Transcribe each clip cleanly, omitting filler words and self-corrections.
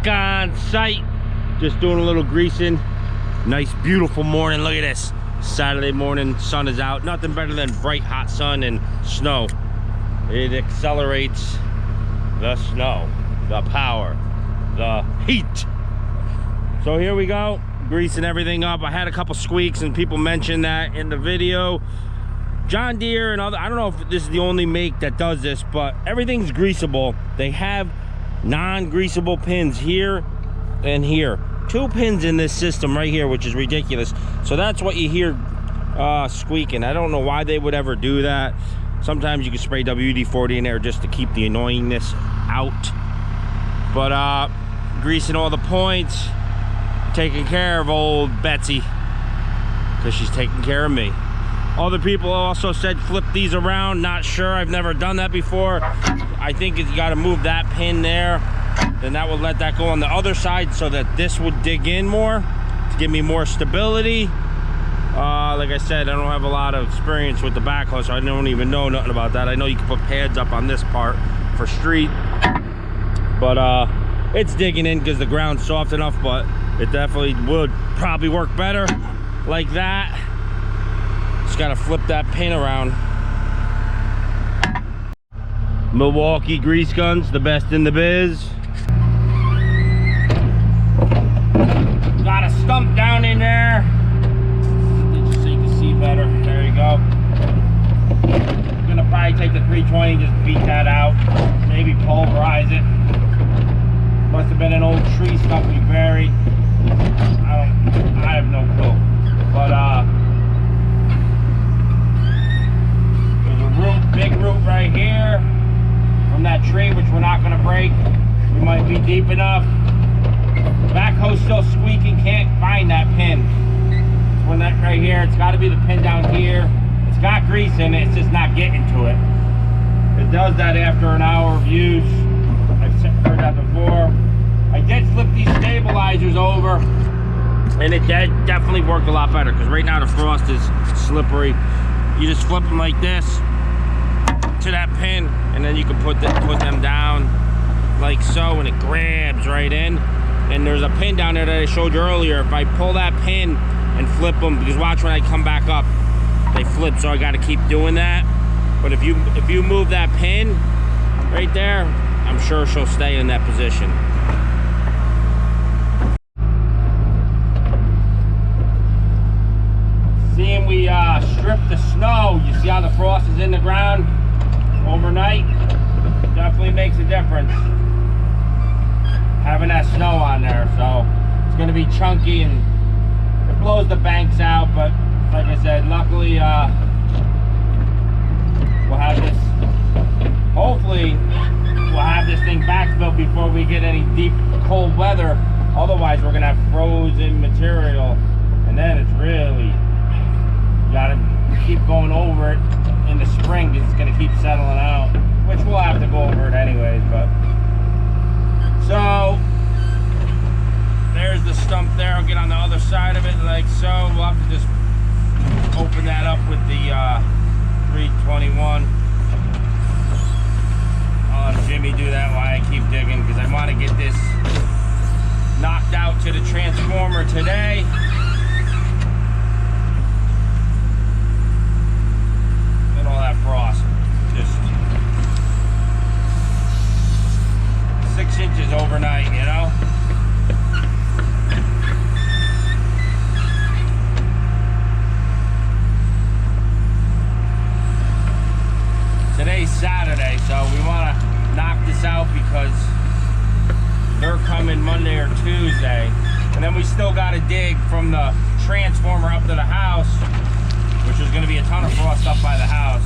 back on site. Just doing a little greasing. Nice, beautiful morning. Look at this. Saturday morning, sun is out. Nothing better than bright, hot sun and snow. It accelerates the snow, the power, the heat. So here we go, greasing everything up. I had a couple squeaks and people mentioned that in the video. John Deere and other, I don't know if this is the only make that does this, but everything's greasable. They have non-greasable pins here and here. 2 pins in this system right here, which is ridiculous. So that's what you hear squeaking. I don't know why they would ever do that. Sometimes you can spray WD-40 in there just to keep the annoyingness out. But greasing all the points, taking care of old Betsy, because she's taking care of me. Other people also said flip these around. Not sure, I've never done that before. I think you got to move that pin there, then that will let that go on the other side so that this would dig in more to give me more stability. Like I said, I don't have a lot of experience with the backhoe, so I don't even know nothing about that. I know you can put pads up on this part for street, but it's digging in because the ground's soft enough, but it definitely would probably work better like that. Just gotta flip that pin around. Milwaukee grease guns, the best in the biz. Got a stump down in there, just so you can see better. There you go. I'm gonna probably take the 320, just beat that out, maybe pulverize it. Must have been an old tree stump we buried. I have no clue. But there's a root, big root right here from that tree, which we're not gonna break. We might be deep enough. Backhoe's still squeaking, can't find that pin. It's when that right here, it's gotta be the pin down here. It's got grease in it, it's just not getting to it. It does that after an hour of use. I've heard that before. I did flip these stabilizers over, and it definitely worked a lot better, because right now the frost is slippery. You just flip them like this to that pin, and then you can put them down like so, and it grabs right in. And there's a pin down there that I showed you earlier. If I pull that pin and flip them, because watch when I come back up, they flip, so I got to keep doing that. But if you move that pin right there, I'm sure she'll stay in that position. Seeing we stripped the snow, you see how the frost is in the ground overnight? Definitely makes a difference having that snow on there. So it's going to be chunky and it blows the banks out, but like I said, luckily we'll have this, hopefully we'll have this thing backfilled before we get any deep cold weather. Otherwise we're going to have frozen material, and then it's really, you got to keep going over it in the spring because it's going to keep settling out, which we'll have to go over it anyways. But so there's the stump there. I'll get on the other side of it like so. We'll have to just open that up with the 321. I'll have Jimmy do that while I keep digging, because I want to get this knocked out to the transformer today. And all that frost, just 6 inches overnight, you know? Today's Saturday, so we want to knock this out because they're coming Monday or Tuesday. And then we still got to dig from the transformer up to the house, which is going to be a ton of frost up by the house.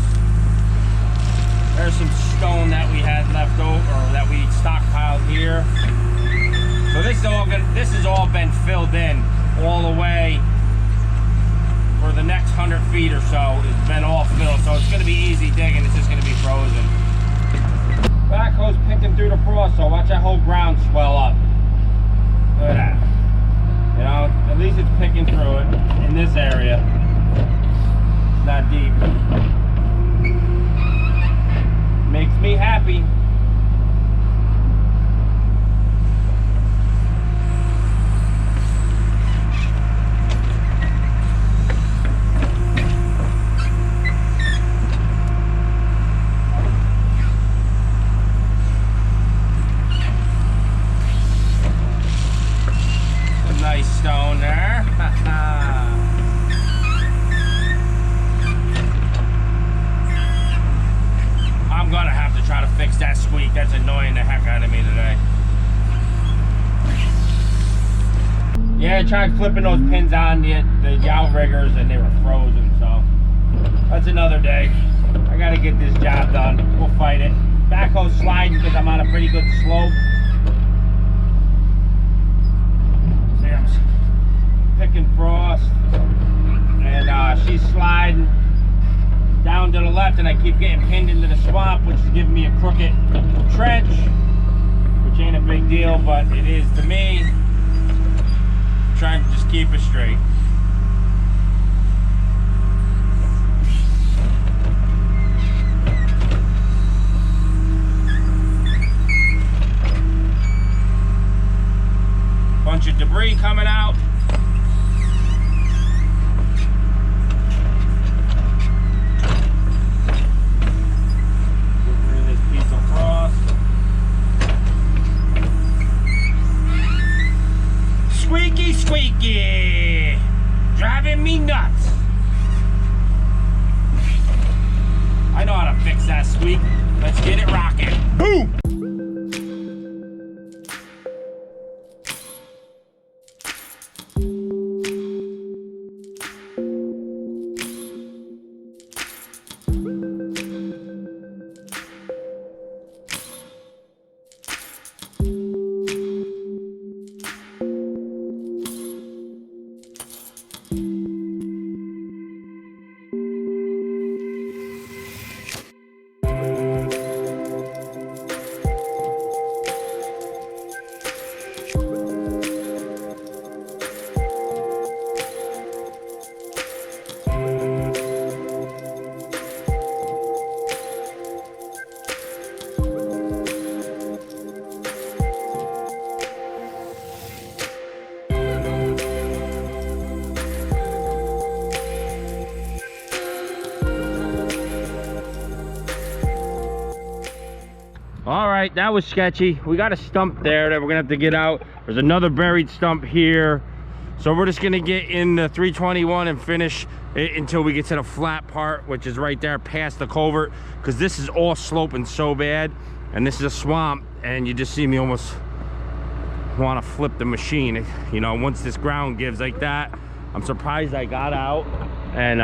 There's some stone that we had left over, or that we stockpiled here. So this has all been filled in all the way for the next 100 feet or so. It's been all filled, so it's going to be easy digging. It's just going to be frozen. Backhoe's picking through the frost, so watch that whole ground swell up. Look at that. You know, at least it's picking through it in this area. It's not deep. Makes me happy. Yeah, I tried flipping those pins on the outriggers and they were frozen, so that's another day. I gotta get this job done. We'll fight it. Backhoe sliding because I'm on a pretty good slope. See, I'm picking frost, and she's sliding down to the left, and I keep getting pinned into the swamp, which is giving me a crooked trench, which ain't a big deal, but it is to me. I'm trying to just keep it straight. Bunch of debris coming out. Get rid of this piece of frost. Squeaky, squeaky, driving me nuts. I know how to fix that squeak. Let's get it rocking. Boom! All right, that was sketchy. We got a stump there that we're gonna have to get out. There's another buried stump here. So we're just gonna get in the 321 and finish it until we get to the flat part, which is right there past the culvert, because this is all sloping so bad, and this is a swamp, and you just see me almost want to flip the machine. You know, once this ground gives like that, I'm surprised I got out, and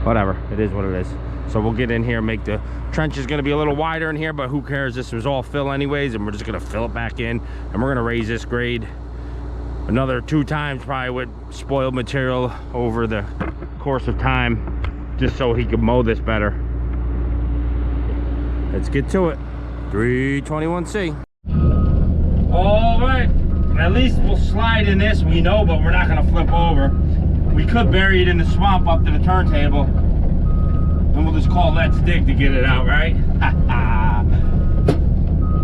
whatever, it is what it is. So we'll get in here, make the trench is going to be a little wider in here, but who cares? This was all fill anyways, and we're just going to fill it back in, and we're going to raise this grade another 2 times probably with spoiled material over the course of time, just so he could mow this better. Let's get to it. 321C. All right, at least we'll slide in this, we know, but we're not going to flip over. We could bury it in the swamp up to the turntable, and we'll just call Let's Dig to get it out, right?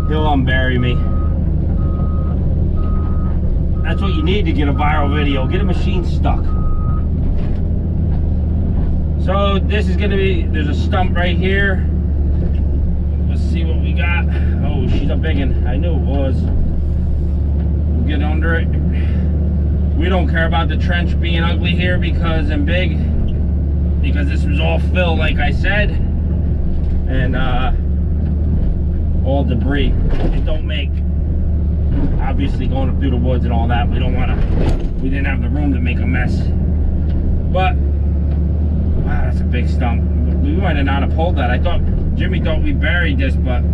He'll unbury me. That's what you need to get a viral video. Get a machine stuck. So this is gonna be, there's a stump right here. Let's see what we got. Oh, she's a big one. I knew it was. We'll get under it. We don't care about the trench being ugly here because and big, because this was all fill, like I said, and all debris. It don't make, obviously going up through the woods and all that, we don't want to, we didn't have the room to make a mess. But wow, that's a big stump. We might have not have pulled that. I thought Jimmy thought we buried this, but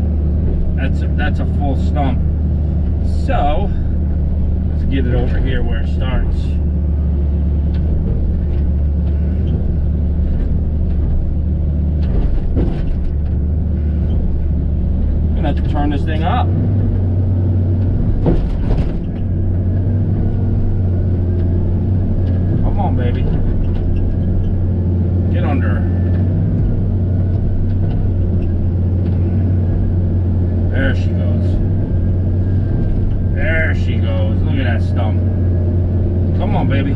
that's a full stump. So let's get it over here where it starts. I'm gonna have to turn this thing up. Come on, baby. Get under. There she goes. There she goes. Look at that stump. Come on, baby.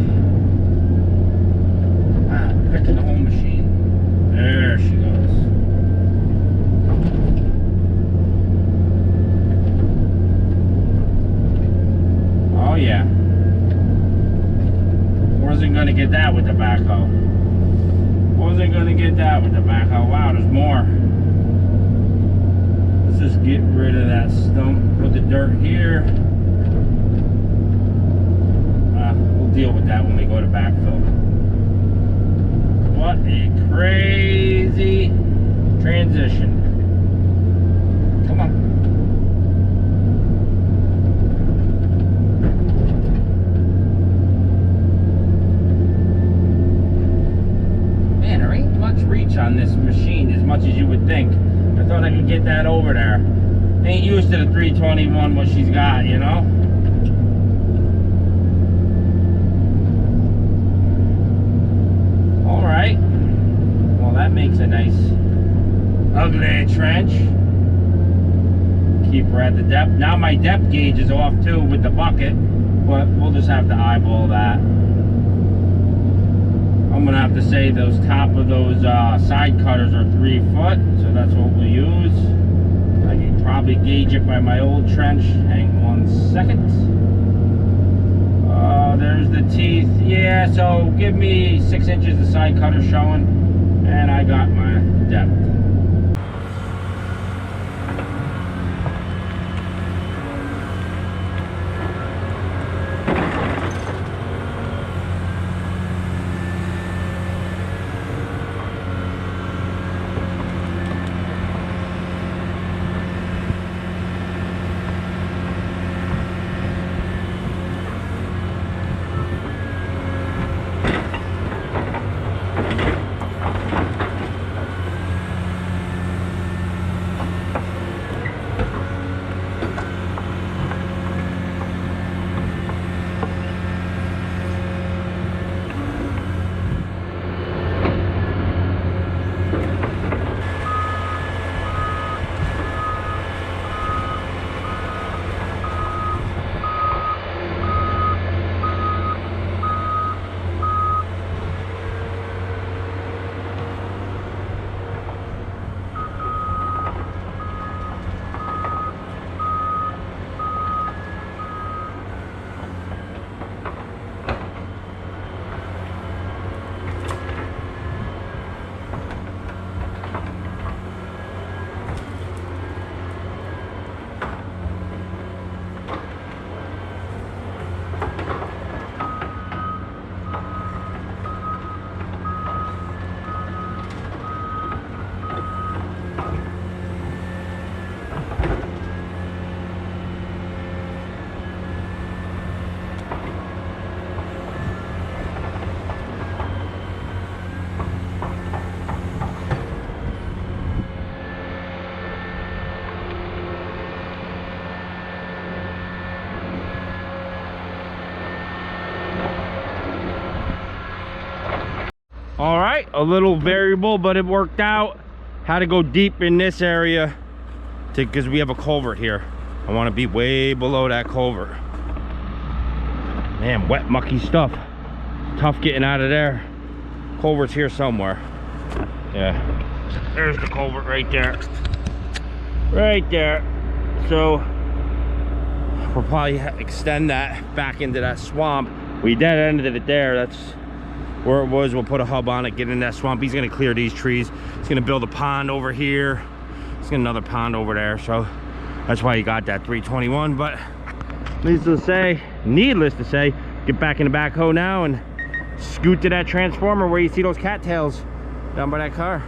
Ah, picking the whole machine. There she goes. Oh yeah. Wasn't gonna get that with the backhoe. Wasn't gonna get that with the backhoe. Wow, there's more. Let's just get rid of that stump. Put the dirt here. deal with that when we go to backfill. What a crazy transition. Come on. Man, there ain't much reach on this machine as much as you would think. I thought I could get that over there. Ain't used to the 321 what she's got, you know? Alright. Well, that makes a nice ugly trench. Keep her at the depth. Now my depth gauge is off too with the bucket, but we'll just have to eyeball that. I'm gonna have to say those top of those side cutters are 3 foot, so that's what we'll use. I can probably gauge it by my old trench. Hang 1 second. There's the teeth. Yeah, so give me 6 inches of side cutter showing, and I got my depth. All right, a little variable, but it worked out. Had to go deep in this area because we have a culvert here. I want to be way below that culvert. Man, wet, mucky stuff. Tough getting out of there. Culvert's here somewhere. Yeah, there's the culvert right there. Right there. So we'll probably extend that back into that swamp. We dead ended it there. That's where it was. We'll put a hub on it, get in that swamp. He's gonna clear these trees. He's gonna build a pond over here. He's got another pond over there. So that's why he got that 321. But needless to say, get back in the backhoe now and scoot to that transformer where you see those cattails down by that car.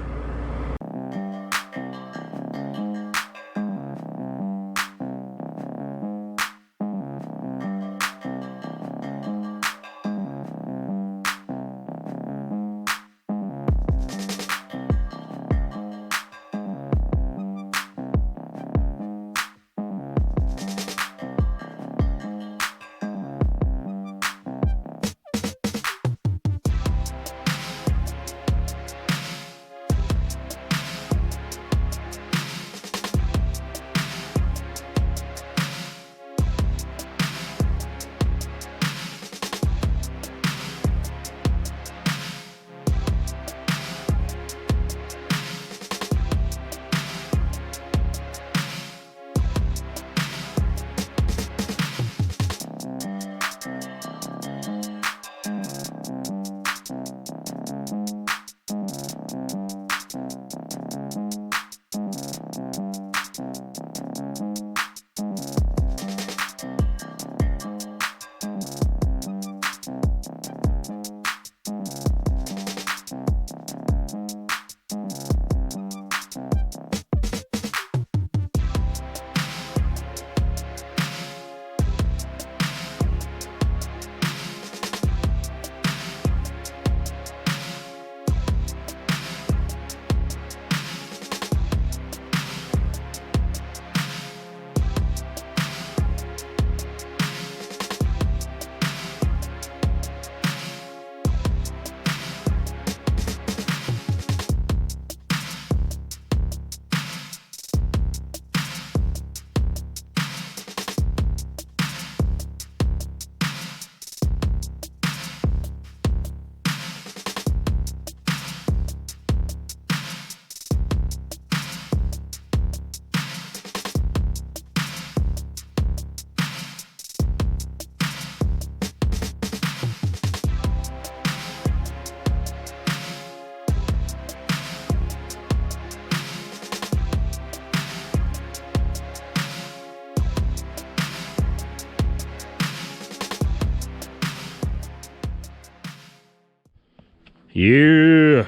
Yeah,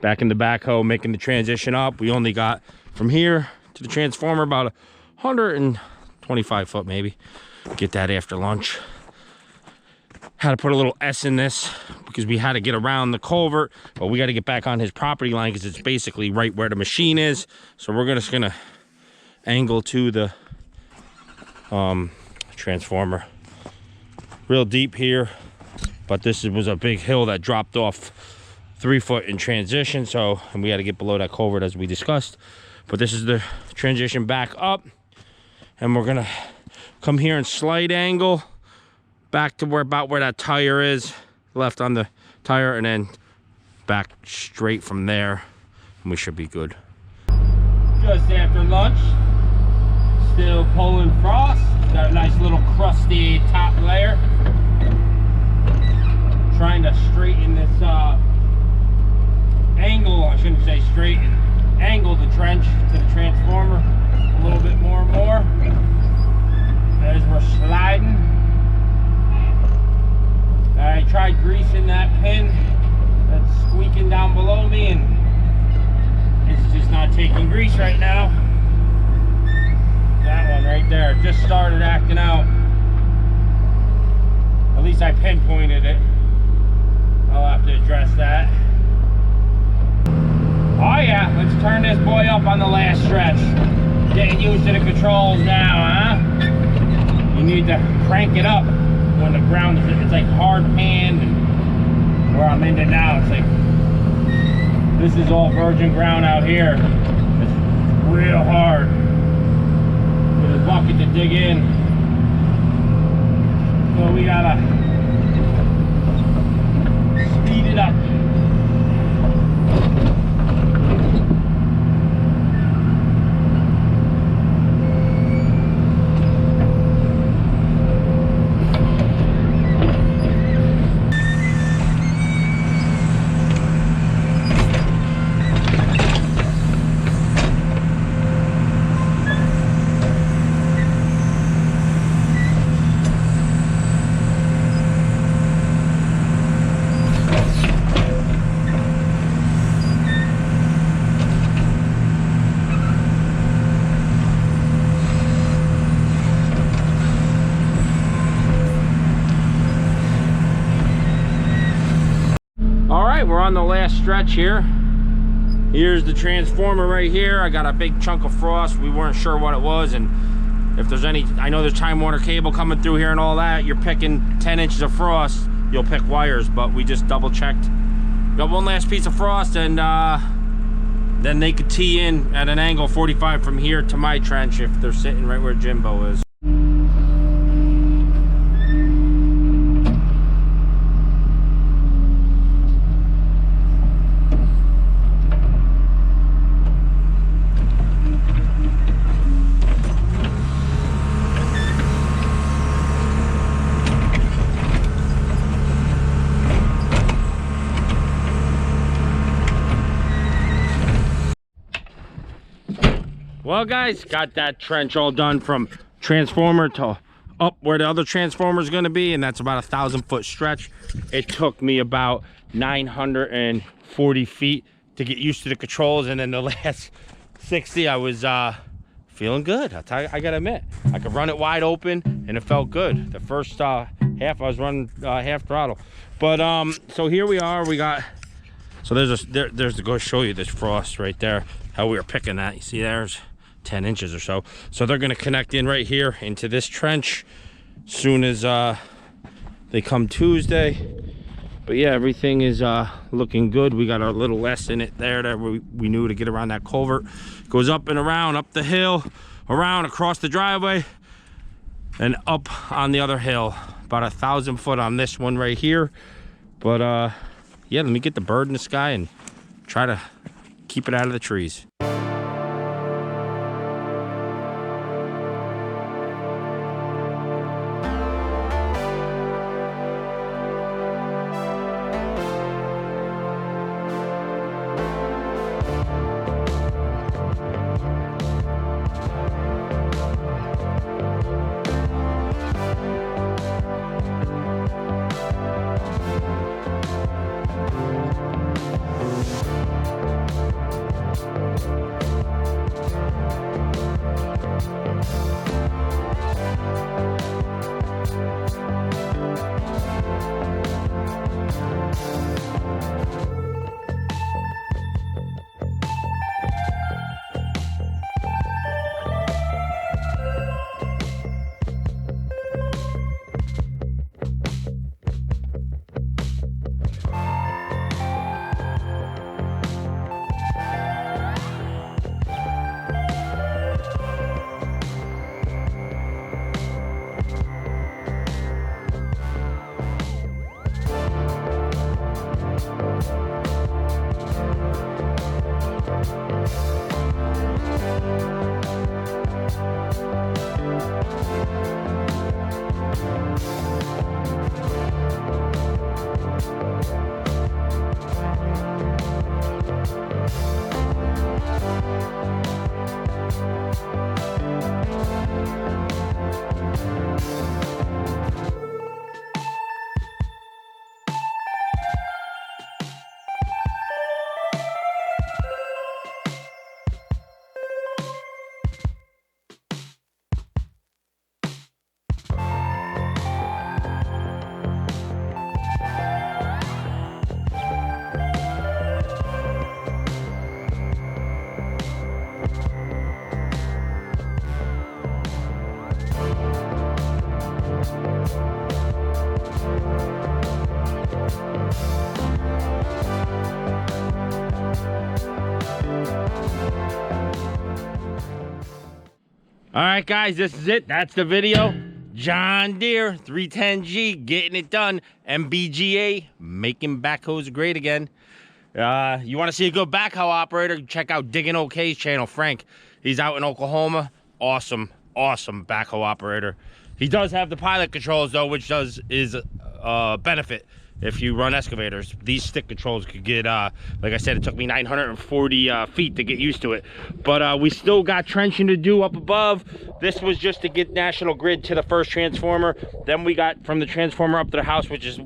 back in the backhoe, making the transition up. We only got from here to the transformer about 125 foot maybe. Get that after lunch. Had to put a little S in this because we had to get around the culvert, but we got to get back on his property line because it's basically right where the machine is. So we're just gonna angle to the transformer. Real deep here, but this was a big hill that dropped off 3 foot in transition, so and we had to get below that culvert as we discussed. But this is the transition back up, and we're gonna come here and slight angle back to about where that tire is, left on the tire, and then back straight from there, and we should be good. Just after lunch, still pulling frost. Got a nice little crusty top layer. Trying to straighten this angle, I shouldn't say straighten, angle the trench to the transformer a little bit more and more as we're sliding. I tried greasing that pin that's squeaking down below me, and it's just not taking grease right now. That one right there just started acting out. At least I pinpointed it. I'll have to address that. Oh yeah, let's turn this boy up on the last stretch. Getting used to the controls now, huh? You need to crank it up when the ground is, it's like hard pan, and where I'm in it now, it's like, this is all virgin ground out here. It's real hard. With a bucket to dig in. So we gotta speed it up. We're on the last stretch here. Here's the transformer right here. I got a big chunk of frost. We weren't sure what it was, and if there's any, I know there's Time Warner cable coming through here and all that. You're picking 10 inches of frost, you'll pick wires, but we just double checked. Got one last piece of frost, and then they could tee in at an angle 45 from here to my trench if they're sitting right where Jimbo is. Well guys, got that trench all done from transformer to up where the other transformer is going to be, and that's about 1,000 foot stretch. It took me about 940 feet to get used to the controls, and then the last 60 I was feeling good. I gotta admit, I could run it wide open and it felt good. The first half I was running half throttle, but so here we are. We got, so there's to go show you this frost right there, how we were picking that. You see there's 10 inches or so. So they're going to connect in right here into this trench soon as they come Tuesday. But yeah, everything is looking good. We got our little less in it there that we knew to get around that culvert. Goes up and around, up the hill, around across the driveway, and up on the other hill. About 1,000 foot on this one right here. But yeah, let me get the bird in the sky and try to keep it out of the trees. All right, guys, this is it. That's the video. John Deere 310G getting it done. MBGA making backhoes great again. You want to see a good backhoe operator? Check out Digging OK's channel, Frank. He's out in Oklahoma. Awesome, awesome backhoe operator. He does have the pilot controls though, which is a benefit. If you run excavators, these stick controls could get, like I said, it took me 940 feet to get used to it. But we still got trenching to do up above. This was just to get National Grid to the first transformer. Then we got from the transformer up to the house, which is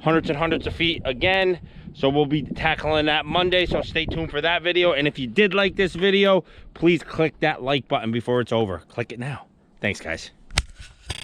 hundreds and hundreds of feet again. So we'll be tackling that Monday, so stay tuned for that video. And if you did like this video, please click that like button before it's over. Click it now. Thanks, guys.